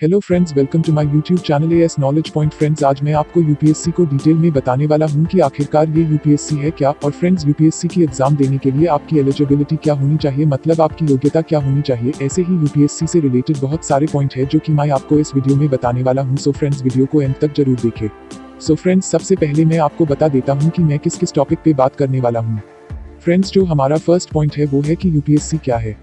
Hello friends, welcome to my YouTube channel AS knowledge point. Friends, आज मैं आपको UPSC को डिटेल में बताने वाला हूं कि आखिरकार ये यूपीएससी है क्या, और फ्रेंड्स यूपीएससी की एग्जाम देने के लिए आपकी एलिजिबिलिटी क्या होनी चाहिए, मतलब आपकी योग्यता क्या होनी चाहिए। ऐसे ही यूपीएससी से रिलेटेड बहुत सारे पॉइंट है जो कि मैं आपको इस वीडियो में बताने वाला हूँ। सो फ्रेंड्स, वीडियो को एंड तक जरूर देखें। सो फ्रेंड्स, सबसे पहले मैं आपको बता देता हूँ कि मैं किस किस टॉपिक पे बात करने वाला हूँ। फ्रेंड्स, जो हमारा फर्स्ट पॉइंट है वो है कि यूपीएससी क्या है।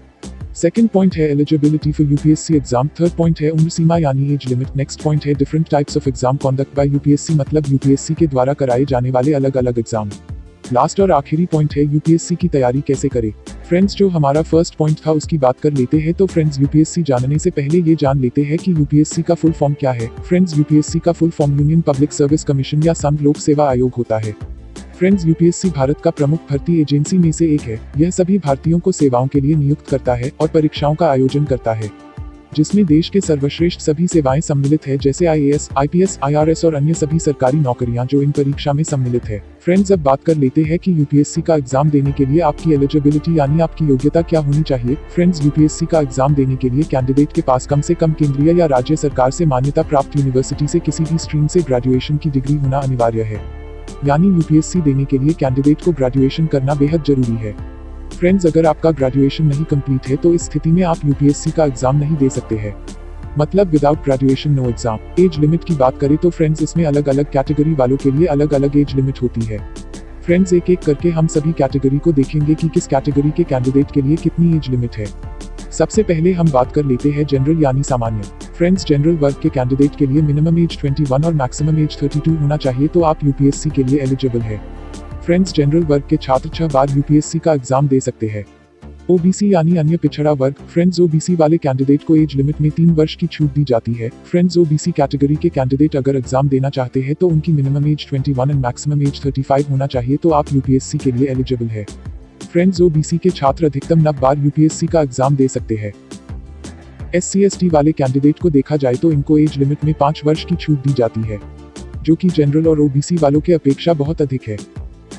सेकंड पॉइंट है eligibility for UPSC exam. Third point है उम्र सीमा यानी एज लिमिट। नेक्स्ट पॉइंट है different types of exam conduct bye UPSC, मतलब यूपीएससी के द्वारा कराए जाने वाले अलग अलग एग्जाम। लास्ट और आखिरी पॉइंट है यूपीएससी की तैयारी कैसे करें। फ्रेंड्स, जो हमारा फर्स्ट पॉइंट था उसकी बात कर लेते हैं। तो फ्रेंड्स, यूपीएससी जानने से पहले ये जान लेते हैं कि यूपीएससी का फुल फॉर्म क्या है। फ्रेंड्स, यूपीएससी का full form union public service commission या संघ लोक सेवा आयोग होता है। फ्रेंड्स, यूपीएससी भारत का प्रमुख भर्ती एजेंसी में से एक है। यह सभी भारतीयों को सेवाओं के लिए नियुक्त करता है और परीक्षाओं का आयोजन करता है, जिसमें देश के सर्वश्रेष्ठ सभी सेवाएं सम्मिलित है, जैसे आईएएस, आईपीएस, आईआरएस और अन्य सभी सरकारी नौकरियां जो इन परीक्षा में सम्मिलित है। फ्रेंड्स, अब बात कर लेते हैं कि यूपीएससी का एग्जाम देने के लिए आपकी एलिजिबिलिटी यानी आपकी योग्यता क्या होनी चाहिए। फ्रेंड्स, यूपीएससी का एग्जाम देने के लिए कैंडिडेट के पास कम से कम केंद्रीय या राज्य सरकार से मान्यता प्राप्त यूनिवर्सिटी से किसी भी स्ट्रीम से ग्रेजुएशन की डिग्री होना अनिवार्य है, यानी यूपीएससी देने के लिए कैंडिडेट को ग्रेजुएशन करना बेहद जरूरी है। फ्रेंड्स, अगर आपका ग्रेजुएशन नहीं कंप्लीट है तो इस स्थिति में आप यूपीएससी का एग्जाम नहीं दे सकते हैं, मतलब without graduation no exam. Age limit की बात करें तो फ्रेंड्स, इसमें अलग अलग कैटेगरी वालों के लिए अलग अलग एज लिमिट होती है। फ्रेंड्स, एक एक करके हम सभी कैटेगरी को देखेंगे कि किस कैटेगरी के कैंडिडेट के लिए कितनी एज लिमिट है। सबसे पहले हम बात कर लेते हैं जनरल यानी सामान्य। फ्रेंड्स, जनरल वर्ग के कैंडिडेट के लिए मिनिमम एज 21 और मैक्सिमम एज 32 होना चाहिए, तो आप यूपीएससी के लिए एलिजिबल है। फ्रेंड्स, जनरल वर्ग के छात्र 6 बार यूपीएससी का एग्जाम दे सकते हैं। ओबीसी यानी अन्य पिछड़ा वर्ग। फ्रेंड्स, ओबीसी वाले कैंडिडेट को एज लिमिट में 3 वर्ष की छूट दी जाती है। फ्रेंड्स, ओबीसी कैटेगरी के कैंडिडेट अगर एग्जाम देना चाहते हैं तो उनकी मिनिमम एज 21 और मैक्सिमम एज 35 होना चाहिए, तो आप यूपीएससी के लिए एलिजिबल है। फ्रेंड्स, ओबीसी के छात्र अधिकतम 9 बार यूपीएससी का एग्जाम दे सकते हैं। SC/ST वाले कैंडिडेट को देखा जाए तो इनको एज लिमिट में 5 वर्ष की छूट दी जाती है, जो कि जनरल और ओबीसी वालों के अपेक्षा बहुत अधिक है।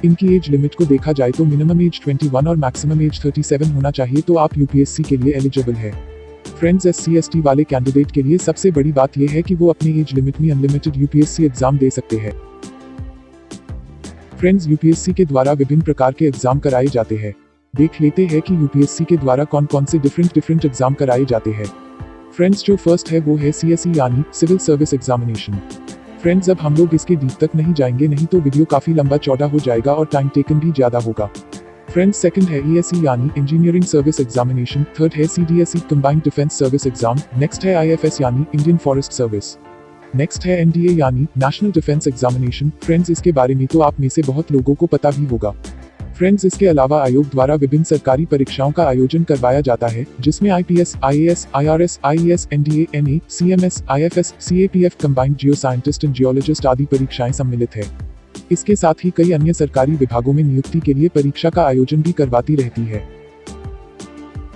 इनकी एज लिमिट को देखा जाए तो मिनिमम एज 21 और मैक्सिमम एज 37 होना चाहिए, तो आप यूपीएससी के लिए एलिजिबल है। फ्रेंड्स, SC/ST वाले कैंडिडेट के लिए सबसे बड़ी बात यह है कि वो अपनी एज लिमिट में अनलिमिटेड यूपीएससी एग्जाम दे सकते हैं। फ्रेंड्स, यूपीएससी के द्वारा विभिन्न प्रकार के एग्जाम कराए जाते हैं। देख लेते हैं कि यूपीएससी के द्वारा कौन कौन से डिफरेंट एग्जाम कराए जाते हैं। फ्रेंड्स, जो फर्स्ट है वो है CSE यानी सिविल सर्विस एग्जामिनेशन। फ्रेंड्स, अब हम लोग इसके डीप तक नहीं जाएंगे, नहीं तो वीडियो काफी लंबा चौड़ा हो जाएगा और टाइम टेकन भी ज्यादा होगा। फ्रेंड्स, सेकंड है ESE यानी इंजीनियरिंग सर्विस एग्जामिनेशन। थर्ड है CDSE combined defence service exam. Next है IFS यानी इंडियन फॉरेस्ट सर्विस। नेक्स्ट है NDA यानी नेशनल डिफेंस एग्जामिनेशन। फ्रेंड्स, इसके बारे में तो आप में से बहुत लोगों को पता भी होगा। फ्रेंड्स, इसके अलावा आयोग द्वारा विभिन्न सरकारी परीक्षाओं का आयोजन करवाया जाता है, जिसमें IPS, IAS, IRS, IES, NDA, NA, CMS, IFS, CAPF combined Jio scientist and geologist आदि परीक्षाएं सम्मिलित है। इसके साथ ही कई अन्य सरकारी विभागों में नियुक्ति के लिए परीक्षा का आयोजन भी करवाती रहती है।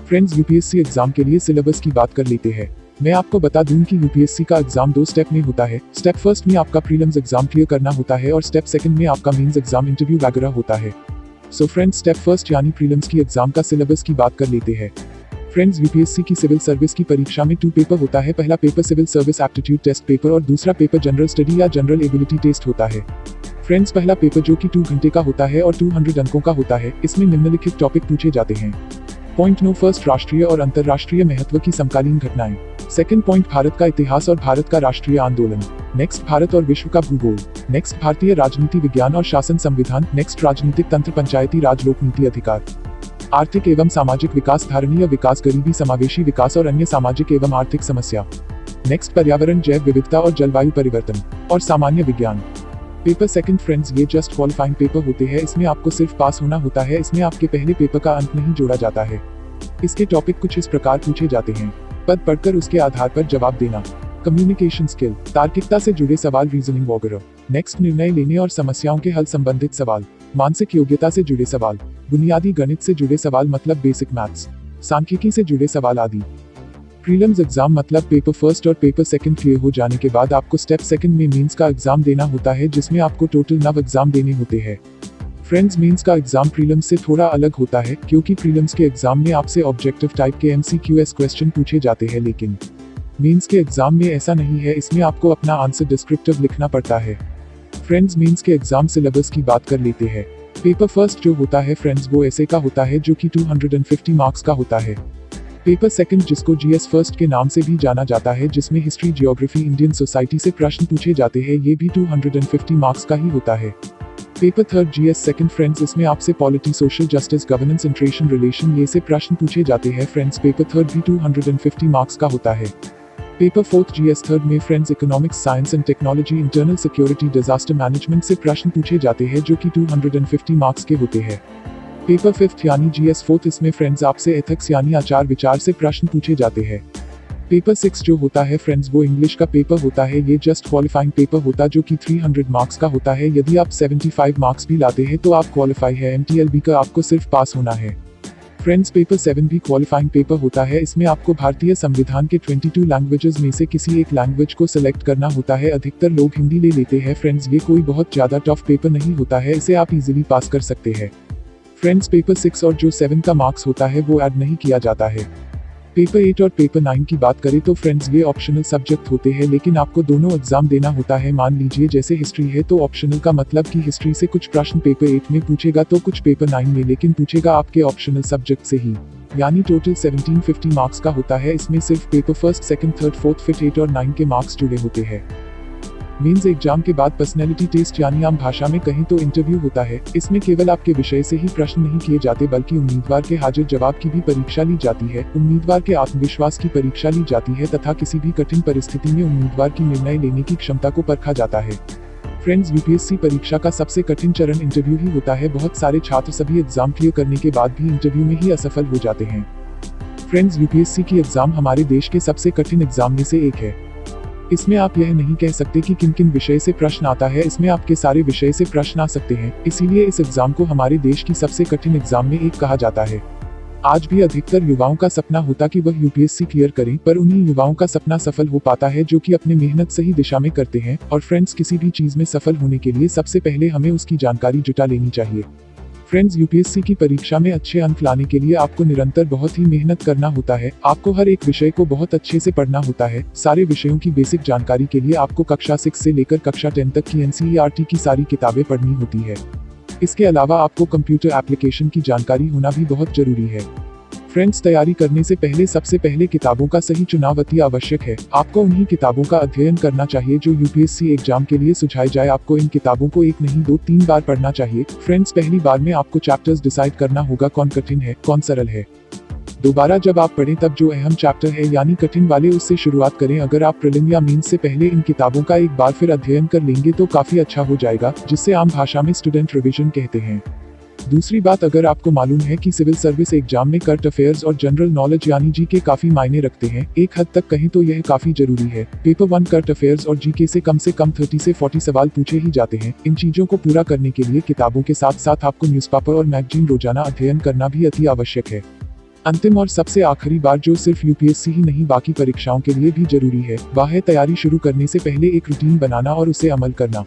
फ्रेंड्स, यूपीएससी एग्जाम के लिए सिलेबस की बात कर लेते हैं। मैं आपको बता दूं कि यूपीएससी का एग्जाम 2 स्टेप में होता है। स्टेप फर्स्ट में आपका प्रीलिम्स एग्जाम क्लियर करना होता है और स्टेप सेकंड में आपका मेंस एग्जाम इंटरव्यू वगैरह होता है। सो फ्रेंड्स, स्टेप फर्स्ट यानी प्रीलिम्स की एग्जाम का सिलेबस की बात कर लेते हैं। फ्रेंड्स, यूपीएससी की सिविल सर्विस की परीक्षा में 2 पेपर होता है। पहला paper civil service aptitude test paper और दूसरा पेपर जनरल स्टडी या जनरल एबिलिटी टेस्ट होता है। फ्रेंड्स, पहला पेपर जो कि 2 घंटे का होता है और 200 अंकों का होता है, इसमें निम्नलिखित टॉपिक पूछे जाते हैं। पॉइंट नो फर्स्ट, राष्ट्रीय और अंतर्राष्ट्रीय महत्व की समकालीन घटनाएं। सेकंड पॉइंट, भारत का इतिहास और भारत का राष्ट्रीय आंदोलन। नेक्स्ट, भारत और विश्व का भूगोल। नेक्स्ट, भारतीय राजनीति विज्ञान और शासन संविधान। नेक्स्ट, राजनीतिक तंत्र, पंचायती राज, लोक नीति, अधिकार। आर्थिक एवं सामाजिक विकास, धारणीय विकास, गरीबी, समावेशी विकास और अन्य सामाजिक एवं आर्थिक समस्या। नेक्स्ट, पर्यावरण, जैव विविधता और जलवायु परिवर्तन और सामान्य विज्ञान। Paper second. फ्रेंड्स, ये जस्ट क्वालिफाइंग पेपर होते हैं, इसमें आपको सिर्फ पास होना होता है, इसमें आपके पहले पेपर का अंक नहीं जोड़ा जाता है। इसके टॉपिक कुछ इस प्रकार पूछे जाते हैं। पद पढ़कर उसके आधार पर जवाब देना, कम्युनिकेशन स्किल, तार्किकता से जुड़े सवाल, रीजनिंग वगैरह। नेक्स्ट, निर्णय लेने और समस्याओं के हल संबंधित सवाल, मानसिक योग्यता से जुड़े सवाल, बुनियादी गणित से जुड़े सवाल मतलब बेसिक मैथ्स, सांख्यिकी से जुड़े सवाल आदि। प्रीलिम्स एग्जाम मतलब पेपर फर्स्ट और पेपर सेकंड क्लियर हो जाने के बाद आपको स्टेप सेकंड में मेंस का एग्जाम देना होता है, जिसमें आपको टोटल 9 एग्जाम देने होते हैं। फ्रेंड्स, मेंस का एग्जाम प्रीलिम्स से थोड़ा अलग होता है, क्योंकि प्रीलिम्स के एग्जाम में आपसे ऑब्जेक्टिव टाइप के MCQS क्वेश्चन पूछे जाते हैं, लेकिन मेंस के एग्जाम में ऐसा नहीं है। इसमें आपको अपना आंसर डिस्क्रिप्टिव लिखना पड़ता है। फ्रेंड्स, मेंस के एग्जाम सिलेबस की बात कर लेते हैं। पेपर फर्स्ट जो होता है फ्रेंड्स, वो ऐसे का होता है जो कि 250 मार्क्स का होता है। पेपर सेकंड, जिसको GS फर्स्ट के नाम से भी जाना जाता है, जिसमें हिस्ट्री, जियोग्राफी, इंडियन सोसाइटी से प्रश्न पूछे जाते हैं, ये भी 250 मार्क्स का ही होता है। Paper third, GS second friends, इसमें आपसे polity, social justice, governance, international relation ये से प्रश्न पूछे जाते हैं फ्रेंड्स। पेपर थर्ड भी 250 मार्क्स का होता है। पेपर फोर्थ, GS थर्ड में friends economics, science and technology, internal security, disaster management से प्रश्न पूछे जाते हैं, जो कि 250 मार्क्स के होते हैं। पेपर फिफ्थ यानी GS फोर्थ, इसमें फ्रेंड्स आपसे एथिक्स यानी आचार विचार से प्रश्न पूछे जाते हैं। पेपर सिक्स जो होता है फ्रेंड्स, वो इंग्लिश का पेपर होता है। ये जस्ट क्वालिफाइंग पेपर होता जो कि 300 मार्क्स का होता है। यदि आप 75 मार्क्स भी लाते हैं तो आप क्वालिफाई है। MTLB का आपको सिर्फ पास होना है। फ्रेंड्स, पेपर 7 भी क्वालिफाइंग पेपर होता है। इसमें आपको भारतीय संविधान के 22 लैंग्वेजेस में से किसी एक लैंग्वेज को सिलेक्ट करना होता है। अधिकतर लोग हिंदी ले लेते हैं फ्रेंड्स। ये कोई बहुत ज्यादा टफ पेपर नहीं होता है, इसे आप इजीली पास कर सकते हैं। फ्रेंड्स, पेपर 6 और जो 7 का मार्क्स होता है वो ऐड नहीं किया जाता है। पेपर 8 और पेपर 9 की बात करें तो फ्रेंड्स ये ऑप्शनल सब्जेक्ट होते हैं, लेकिन आपको दोनों एग्जाम देना होता है। मान लीजिए जैसे हिस्ट्री है तो ऑप्शनल का मतलब कि हिस्ट्री से कुछ प्रश्न पेपर 8 में पूछेगा तो कुछ पेपर 9 में, लेकिन पूछेगा आपके ऑप्शनल सब्जेक्ट से ही। यानी टोटल 1750 मार्क्स का होता है। इसमें सिर्फ paper first, second, third, fourth, fifth, 8 और 9 के मार्क्स जुड़े होते हैं। मेंस एग्जाम के बाद पर्सनैलिटी टेस्ट यानी आम भाषा में कहीं तो इंटरव्यू होता है। इसमें केवल आपके विषय से ही प्रश्न नहीं किए जाते, बल्कि उम्मीदवार के हाजिर जवाब की भी परीक्षा ली जाती है। उम्मीदवार के आत्मविश्वास की परीक्षा ली जाती है तथा किसी भी कठिन परिस्थिति में उम्मीदवार की निर्णय लेने की क्षमता को परखा जाता है। फ्रेंड्स, UPSC परीक्षा का सबसे कठिन चरण इंटरव्यू ही होता है। बहुत सारे छात्र सभी एग्जाम क्लियर करने के बाद भी इंटरव्यू में ही असफल हो जाते हैं। फ्रेंड्स, UPSC की एग्जाम हमारे देश के सबसे कठिन एग्जाम में से एक है। इसमें आप यह नहीं कह सकते कि किन किन विषय से प्रश्न आता है, इसमें आपके सारे विषय से प्रश्न आ सकते हैं। इसीलिए इस एग्जाम को हमारे देश की सबसे कठिन एग्जाम में एक कहा जाता है। आज भी अधिकतर युवाओं का सपना होता कि वह UPSC क्लियर करें, पर उन्हीं युवाओं का सपना सफल हो पाता है जो कि अपने मेहनत सही दिशा में करते हैं। और फ्रेंड्स, किसी भी चीज में सफल होने के लिए सबसे पहले हमें उसकी जानकारी जुटा लेनी चाहिए। फ्रेंड्स, UPSC की परीक्षा में अच्छे अंक लाने के लिए आपको निरंतर बहुत ही मेहनत करना होता है। आपको हर एक विषय को बहुत अच्छे से पढ़ना होता है। सारे विषयों की बेसिक जानकारी के लिए आपको कक्षा 6 से लेकर कक्षा 10 तक की NCERT की सारी किताबें पढ़नी होती है। इसके अलावा आपको कंप्यूटर एप्लीकेशन की जानकारी होना भी बहुत जरूरी है। फ्रेंड्स, तैयारी करने से पहले सबसे पहले किताबों का सही चुनाव अति आवश्यक है। आपको उन्हीं किताबों का अध्ययन करना चाहिए जो UPSC एग्जाम के लिए सुझाई जाए। आपको इन किताबों को 1 नहीं 2-3 बार पढ़ना चाहिए। फ्रेंड्स, पहली बार में आपको चैप्टर्स डिसाइड करना होगा कौन कठिन है, कौन सरल है। दोबारा जब आप पढ़ें तब जो अहम चैप्टर है यानी कठिन वाले उससे शुरुआत करें। अगर आप प्रीलिम या मेंस से पहले इन किताबों का एक बार फिर अध्ययन कर लेंगे तो काफी अच्छा हो जाएगा, जिससे आम भाषा में स्टूडेंट रिवीजन कहते हैं। दूसरी बात, अगर आपको मालूम है कि सिविल सर्विस एग्जाम में करंट अफेयर्स और जनरल नॉलेज यानी GK काफी मायने रखते हैं, एक हद तक कहीं तो यह काफी जरूरी है। पेपर 1 करंट अफेयर्स और GK से कम 30 से 40 सवाल पूछे ही जाते हैं। इन चीजों को पूरा करने के लिए किताबों के साथ साथ आपको न्यूज़पेपर और मैगजीन रोजाना अध्ययन करना भी अति आवश्यक है। अंतिम और सबसे आखिरी बात जो सिर्फ UPSC ही नहीं बाकी परीक्षाओं के लिए भी जरूरी है, वह है तैयारी शुरू करने से पहले एक रूटीन बनाना और उसे अमल करना।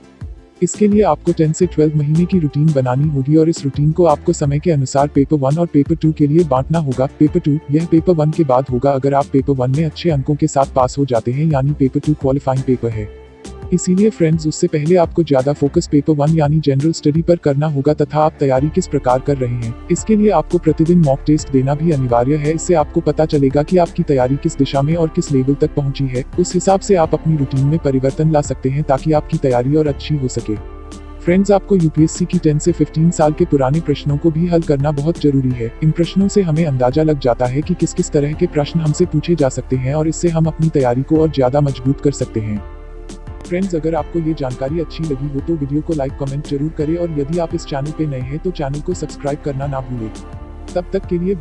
इसके लिए आपको 10 से 12 महीने की रूटीन बनानी होगी और इस रूटीन को आपको समय के अनुसार पेपर 1 और पेपर 2 के लिए बांटना होगा। पेपर 2 यह पेपर 1 के बाद होगा। अगर आप पेपर 1 में अच्छे अंकों के साथ पास हो जाते हैं यानी पेपर 2 क्वालिफाइंग पेपर है। इसीलिए फ्रेंड्स, उससे पहले आपको ज्यादा फोकस पेपर 1 यानी जनरल स्टडी पर करना होगा तथा आप तैयारी किस प्रकार कर रहे हैं। इसके लिए आपको प्रतिदिन मॉक टेस्ट देना भी अनिवार्य है। इससे आपको पता चलेगा कि आपकी तैयारी किस दिशा में और किस लेवल तक पहुंची है। उस हिसाब से आप अपनी रूटीन में परिवर्तन ला सकते हैं ताकि आपकी तैयारी और अच्छी हो सके। फ्रेंड्स, आपको UPSC की 10 से 15 साल के पुराने प्रश्नों को भी हल करना बहुत जरूरी है। इन प्रश्नों से हमें अंदाजा लग जाता है कि किस किस तरह के प्रश्न हमसे पूछे जा सकते हैं और इससे हम अपनी तैयारी को और ज्यादा मजबूत कर सकते हैं। फ्रेंड्स, अगर आपको ये जानकारी अच्छी लगी हो तो वीडियो को लाइक कमेंट जरूर करें और यदि आप इस चैनल पे नए हैं तो चैनल को सब्सक्राइब करना ना भूलें। तब तक के लिए